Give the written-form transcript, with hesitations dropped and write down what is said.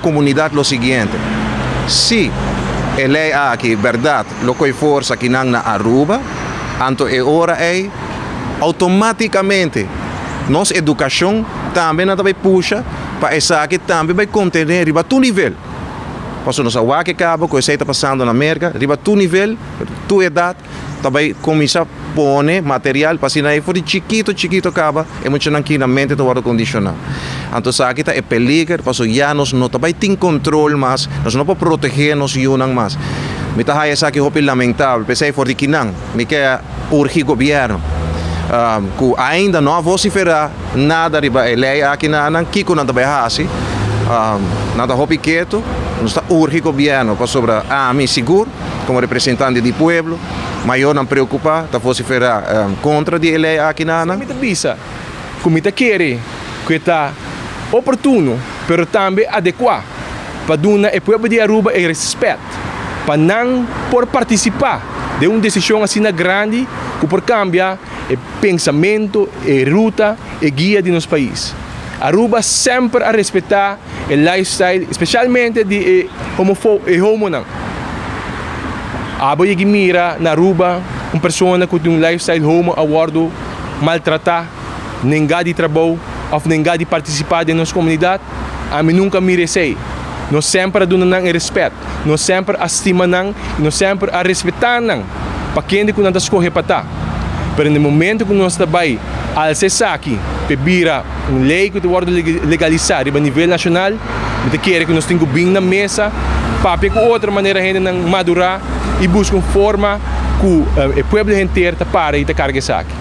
comunidad lo siguiente. Si lei aqui, verdade, lo que força que não na Aruba, anto é hora é automaticamente nossa educação também não vai puxa para essa que também vai conter riba tu nível. Passo nossa que cabo que está passando na América, riba tu nível, tu idade, também começa a pôr material para se não for de chiquito acaba, é muito aqui na mente do ar condicionado. Então aqui está é peligro, passo já nós não também tem controle mais, nós não podemos proteger nos unang mais. Me tá aí essa que é lamentável, pensei for de que não, me quer urgir governo. Que ainda não vociferar nada riba lei aqui na Kiko não também assim nada hopi quieto não está urgir governo para sobre a mim seguro como representante do povo maior não preocupar está vociferar contra de lei aqui na Comita bisa, comita quer que está oportuno, pero também adequado para dar ao povo de Aruba e respeito para não por participar de uma decisão assim grande que por cambiar o pensamento, a ruta e guia de nosso país. Aruba sempre a respeitar o lifestyle, especialmente de homo não. Aboy mira na Aruba uma pessoa que tem um lifestyle homo awardo maltratar, ninguém de trabalho ou ninguém de participar de nossa comunidade, a mim nunca mire sei. Nós sempre damos respeito, nós sempre estimamos, nós sempre a respeitar para quem que não escolhe para estar. Pero no momento que nós estamos al cessar aqui, para uma lei que vai legalizar a nível nacional, nós queremos que nós tenhamos bem na mesa, para que outra maneira a gente madurar e buscar uma forma que o povo inteiro para e carregue aqui.